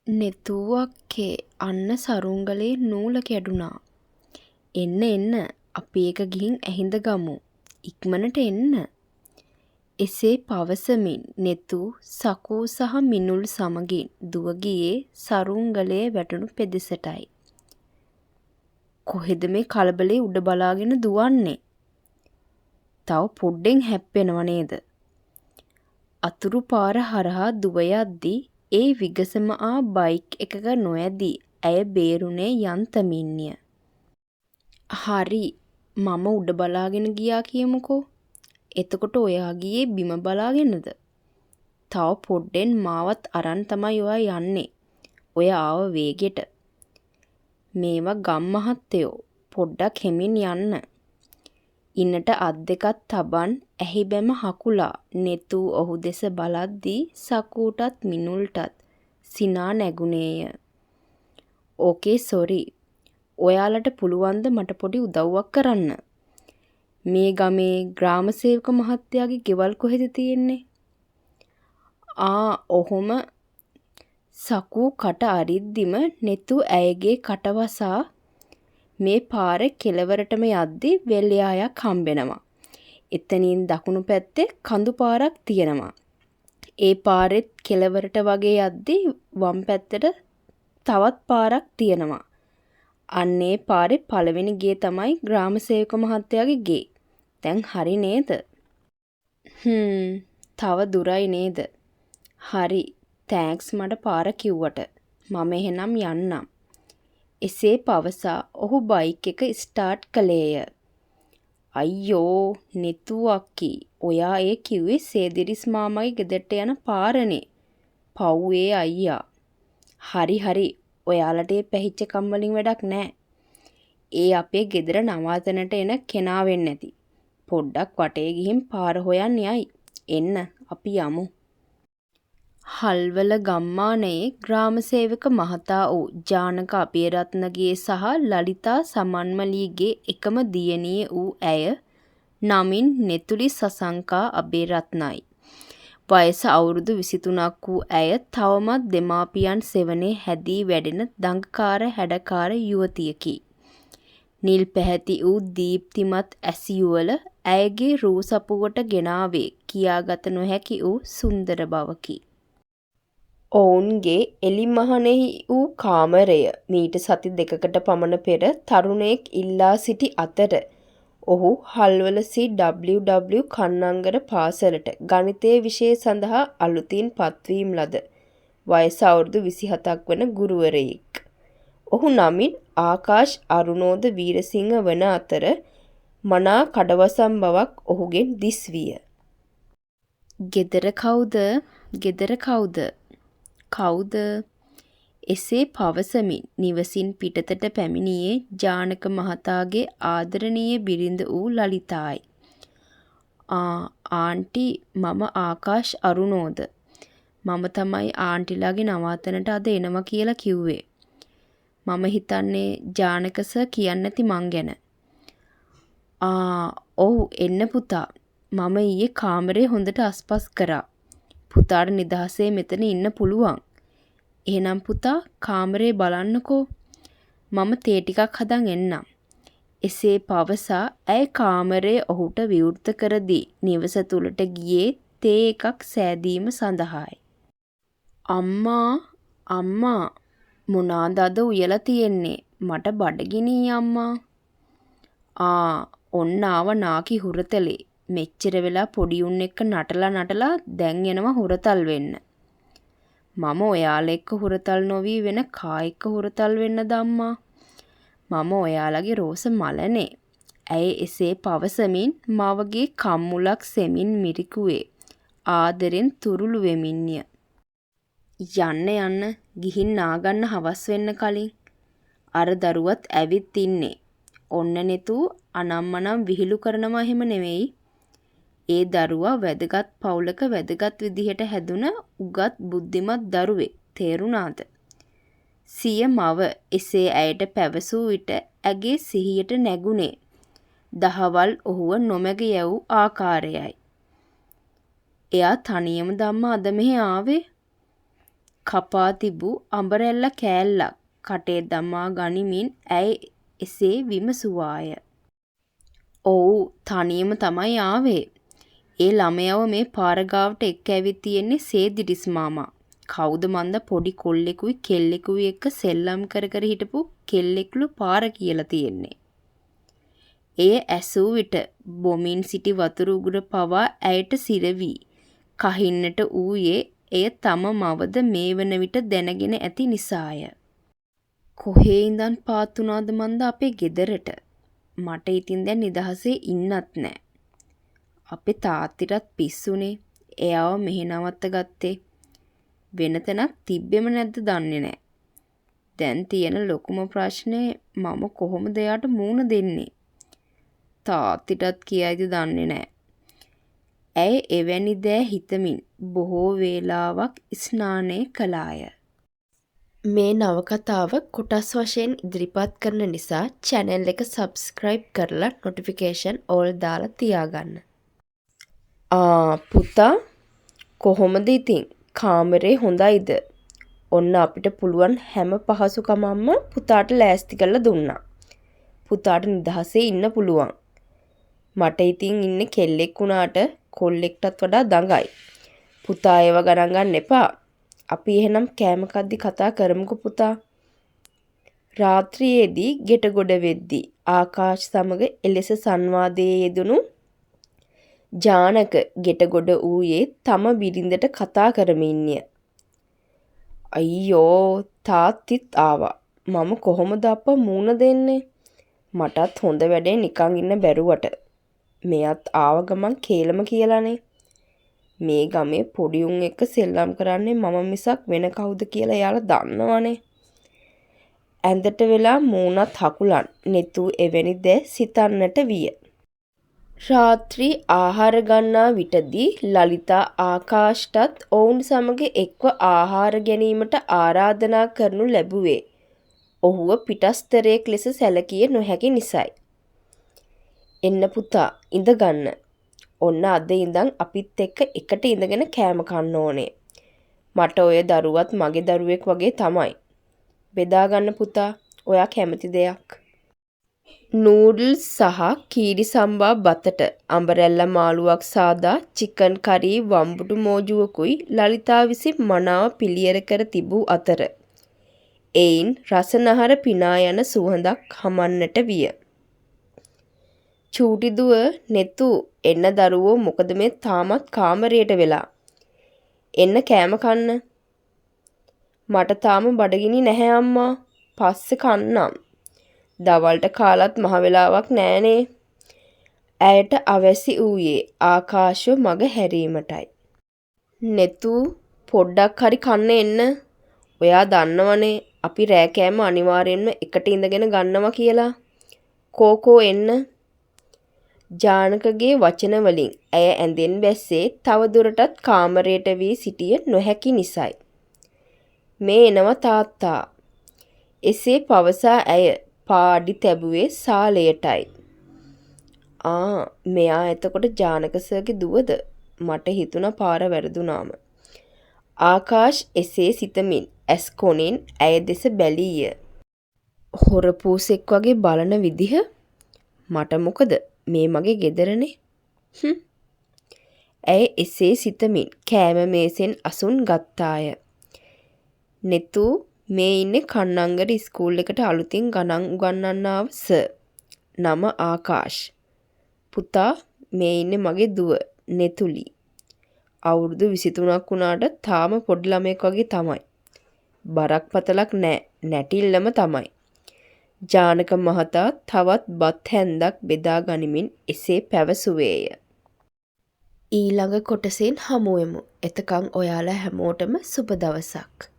නෙතුවක්කේ අන්න සරුංගලේ නූල කැඩුනා. එන්න එන්න අපි එක ගිහින් ඇහිඳ ගමු. ඉක්මනට එන්න. එසේ පවසමින් නෙතු සකෝ සහ මිනුල් සමගින් දුව ගියේ සරුංගලේ වැටුණු පෙදෙසටයි. කොහෙද මේ කලබලේ උඩ බලාගෙන දුවන්නේ? තව පොඩ්ඩෙන් හැප්පෙනව නේද? අතුරු පාර හරහා දුව යද්දී ඒ විගසම ආ බයික් එකක නොයදී ඇය බේරුනේ යන්තමින්ය. හරි මම උඩ බලාගෙන ගියා කියමුකෝ. එතකොට ඔයා ගියේ බිම බලාගෙනද? තව පොඩ්ඩෙන් මාවත් අරන් තමයි ඔයා යන්නේ. ඔය ආව වේගෙට. මේවා ගම් මහත්තයෝ පොඩ්ඩක් හෙමින් යන්න. ඉන්නට අත් දෙකක් තබන් ඇහි බැම හකුලා නෙතු ඔහු දෙස බලද්දී සකූටත් මිනුල්ටත් සිනා නැගුණේය. ඕකේ සොරි. ඔයාලට පුළුවන් ද මට පොඩි උදව්වක් කරන්න? මේ ගමේ ග්‍රාම සේවක මහත්තයාගේ ගෙවල් කොහෙද තියෙන්නේ? ඔහොම. සකූ කට අරිද්දිම නෙතු ඇයගේ කටවසා මේ පාරේ කෙළවරටම යද්දී වෙල්යායක් හම්බෙනවා. එතනින් දකුණු පැත්තේ කඳු පාරක් තියෙනවා. ඒ පාරෙත් කෙළවරට වගේ යද්දී වම් පැත්තට තවත් පාරක් තියෙනවා. අන්නේ පාරේ පළවෙනි ගේ තමයි ග්‍රාම සේවක මහත්තයාගේ ගේ. දැන් හරි නේද? තව දුරයි නේද? හරි. තෑන්ක්ස් මට පාර කිව්වට. මම එහෙනම් යන්නම්. එසේ පවසා ඔහු බයික් එක ස්ටාර්ට් කළේය. අයියෝ නෙතු අක්කී ඔයා ඒ කිව්වේ සේදිරිස් මාමගේ ගෙදරට යන පාරනේ. පව්වේ අයියා. හරි ඔයාලට ඒ පැහිච්ච කම් වලින් වැඩක් නැහැ. ඒ අපේ ගෙදර නවාතනට එන කෙනා වෙන්න ඇති. පොඩ්ඩක් වටේ ගිහින් පාර හොයන්න යයි. එන්න අපි යමු. හල්වල ගම්මානයේ ග්‍රාම සේවක මහතා වූ ජානක අබේරත්නගේ සහ ලලිතා සමන්මලීගේ එකම දියණිය වූ ඇය නමින් නෙතුලි සසංකා අබේරත්නයි. වයස අවුරුදු 23ක් වූ ඇය තවමත් දෙමාපියන් සෙවණේ හැදී වැඩෙන දඟකාර හැඩකාර යුවතියකි. නිල් පැහැති වූ දීප්තිමත් ඇස් යුවල ඇයගේ රූ සපුවට ගෙනාවේ කියාගත නොහැකි වූ සුන්දර බවකි. ඔවුන්ගේ එලිමහනෙහි වූ කාමරය මීට සති දෙකකට පමණ පෙර තරුණයෙක් ඉල්ලා සිටි අතර ඔහු හල්වල CWW කන්නංගර පාසලට ගණිතය විෂය සඳහා අලුතින් පත්වීම් ලද වයස අවුරුදු 27ක් වන ගුරුවරයෙක්. ඔහු නමින් ආකාශ් අරුණෝද වීරසිංහ වන අතර මනා කඩවසම් බවක් ඔහුගෙන් දිස්විය. ගෙදර කවුද? කවුද? එසේ පවසමින් නිවසින් පිටතට පැමිණියේ ජානක මහතාගේ ආදරණීය බිරිඳ වූ ලලිතායි. ආන්ටි මම ආකාශ් අරුණෝද. මම තමයි ආන්ටිලාගේ නවාතනට අද එනවා කියලා කිව්වේ. මම හිතන්නේ ජානක සර් කියන්නේ නැති මං ගැන. ඔව් එන්න පුතා. මම ඊයේ කාමරේ හොඳට අස්පස් කරා. පුතාට නිදහසේ මෙතන ඉන්න පුළුවන්. එහෙනම් පුතා කාමරේ බලන්නකෝ. මම තේ ටිකක් හදන් එන්නම්. එසේ පවසා ඇය කාමරේ ඔහුට විවෘත කර දී නිවස තුලට ගියේ තේ එකක් සෑදීම සඳහායි. අම්මා මොනාද අද උයලා තියෙන්නේ? මට බඩගිනි අම්මා. ඔන්න ආව නාකි හුරතලේ. මෙච්චර වෙලා පොඩි උන් එක්ක නටලා දැන් එනවා හුරතල් වෙන්න. මම ඔයාලා එක්ක හුරතල් නොවි වෙන කා එක්ක හුරතල් වෙන්නද අම්මා? මම ඔයාලගේ රෝස මලනේ. ඇය එසේ පවසමින් මවගේ කම්මුලක් සෙමින් මිරිකුවේ ආදරෙන් තුරුළු වෙමින්ය. යන්න ගිහින් නාගන්න හවස් වෙන්න කලින්. අර දරුවත් ඇවිත් ඉන්නේ. ඔන්න නෙතු අනම්මනම් විහිළු කරනවා එහෙම නෙවෙයි. ඒ දරුවා වැදගත් පවුලක වැදගත් විදිහට හැදුන උගත් බුද්ධිමත් දරුවෙක්. තේරුණාද? සිය මව එසේ ඇයට පැවසූ විට ඇගේ සිහියට නැගුණේ දහවල් ඔහුව නොමැග යවූ ආකාරයයි. එයා තනියම ධම්ම අද මෙහි ආවේ? කපා තිබූ අඹරැල්ල කෑල්ලක් කටේ දමා ගනිමින් ඇය එසේ විමසුවාය. "ඔව් තනියම තමයි ආවේ. ඒ ළමයව මේ පාර ගාවට එක්ක ඇවිත් තියෙන්නේ සේදිරිස් මාමා. කවුද මන්ද පොඩි කොල්ලෙකුයි කෙල්ලෙකුයි එක්ක සෙල්ලම් කර කර හිටපු කෙල්ලෙක්ලු පාර කියලා තියෙන්නේ." එය ඇසූ විට බොමින් සිටි වතුර උගුර පවා ඇයට සිරවි කහින්නට වූයේ එය තම මවද මේ වන විට දැනගෙන ඇති නිසාය. "කොහේ ඉඳන් පාත් වුණාද මන්ද අපේ ගෙදරට. මට ඉතින් දැන් නිදහසේ ඉන්නත් නෑ. අපේ තාත්තිටත් පිස්සුනේ එයාව මෙහෙ නවත්ත ගත්තේ. වෙන තැනක් තිබ්බෙම නැද්ද දන්නේ නෑ. දැන් තියෙන ලොකුම ප්‍රශ්නේ මම කොහොමද එයාට මූණ දෙන්නේ? තාත්තිටත් කියයිද දන්නේ නෑ." ඇය එවැනි දෑ හිතමින් බොහෝ වේලාවක් ස්නානය කළාය. මේ නවකතාව කොටස් වශයෙන් ඉදිරිපත් කරන නිසා channel එක subscribe කරලා notification all දාලා තියාගන්න. පුතා කොහොමද ඉතින්? කාමරේ හොඳයිද? ඔන්න අපිට පුළුවන් හැම පහසුකමක්ම පුතාට ලෑස්ති කරලා දුන්නා. පුතාට නිදහසේ ඉන්න පුළුවන්. මට ඉතින් ඉන්නේ කෙල්ලෙක් වුණාට කොල්ලෙක්ටත් වඩා දඟයි. පුතා ඒව ගණන් ගන්න එපා. අපි එහෙනම් කෑම කද්දි කතා කරමුකෝ පුතා. රාත්‍රියේදී ගෙට ගොඩ වෙද්දී ආකාශ් සමග එලෙස සංවාදයේ යෙදුණු ජානක ගෙට ගොඩ ඌයේ තම බිරිඳට කතා කරමින්ය. "අයියෝ තාත්තිත් ආවා. මම කොහොමද අප්ප මූණ දෙන්නේ? මටත් හොඳ වැඩේ නිකන් ඉන්න බැරුවට. මෙයත් ආව ගමන් කේලම කියලානේ. මේ ගමේ පොඩි උන් එක්ක සෙල්ලම් කරන්නේ මම මිසක් වෙන කවුද කියලා එයාලා දන්නවනේ." ඇඳට වෙලා මූණත් හකුලන් නෙතු එවැනි දෑ සිතන්නට විය. රාත්‍රී ආහාර ගන්නා විටදී ලලිතා ආකාශ්ටත් ඔවුන් සමග එක්ව ආහාර ගැනීමට ආරාධනා කරනු ලැබුවේ ඔහුව පිටස්තරයෙක් ලෙස සැලකිය නොහැකි නිසයි. "එන්න පුතා ඉඳගන්න. ඔන්න අද ඉඳන් අපිත් එක්ක එකට ඉඳගෙන කෑම කන්න ඕනේ. මට ඔය දරුවත් මගේ දරුවෙක් වගේ තමයි. බෙදාගන්න පුතා ඔයා කැමති දෙයක්." නූඩ්ල්ස් සහ කීරි සම්බා බතට අඹරැල්ල මාළුවක් සාදා චිකන් කරි වම්බුඩු මෝජුවකුයි ලලිතා විසින් මනාව පිළියෙල කර තිබූ අතර එයින් රසනහර පිනා යන සුවඳක් හමන්නට විය. "චූටි දුව නෙතු එන්න දරුවෝ මොකද මේ තාමත් කාමරයට වෙලා? එන්න කෑම කන්න." "මට තාම බඩගිනි නැහැ අම්මා. පස්සේ කන්නම්. දවල්ට කාලත් මහ වෙලාවක් නෑනේ." ඇයට අවැසි වූයේ ආකාශව මග හැරීමටයි. "නෙතු පොඩ්ඩක් හරි කන්න එන්න. ඔයා දන්නවනේ අපි රෑ කෑම අනිවාර්යෙන්ම එකට ඉඳගෙන ගන්නවා කියලා. කෝකෝ එන්න." ජානකගේ වචන වලින් ඇය ඇඳෙන් බැස්සේ තව දුරටත් කාමරයට වී සිටිය නොහැකි නිසයි. "මේ එනවා තාත්තා." එසේ පවසා ඇය පාඩි තැබුවේ සාලයටයි. මෙයා එතකොට ජානක සර්ගේ දුවද? මට හිතුණා පාර වැරදුනාම." ආකාශ් එසේ සිතමින් ඇස් කොණින් ඇය දෙස බැලීය. "හොරපූසෙක් වගේ බලන විදිහ. මට මොකද මේ මගේ ගෙදරනේ." ඇය එසේ සිතමින් කෑම මේසෙන් අසුන් ගත්තාය. "නෙතු මේ ඉන්නේ කන්නංගර ඉස්කෝල් එකට අලුතින් ගණන් උගන්වන්නාව සර්. නම ආකාශ්. පුතා මේ ඉන්නේ මගේ දුව නෙතුලි. අවුරුදු 23ක් වුණාට තාම පොඩි ළමයෙක් වගේ තමයි. බරක් පතලක් නෑ. නැටිල්ලම තමයි." ජානක මහතා තවත් බත් හැන්දක් බෙදා ගනිමින් එසේ පැවසුවේය. ඊළඟ කොටසෙන් හමුවෙමු. එතකන් ඔයාලා හැමෝටම සුබ දවසක්.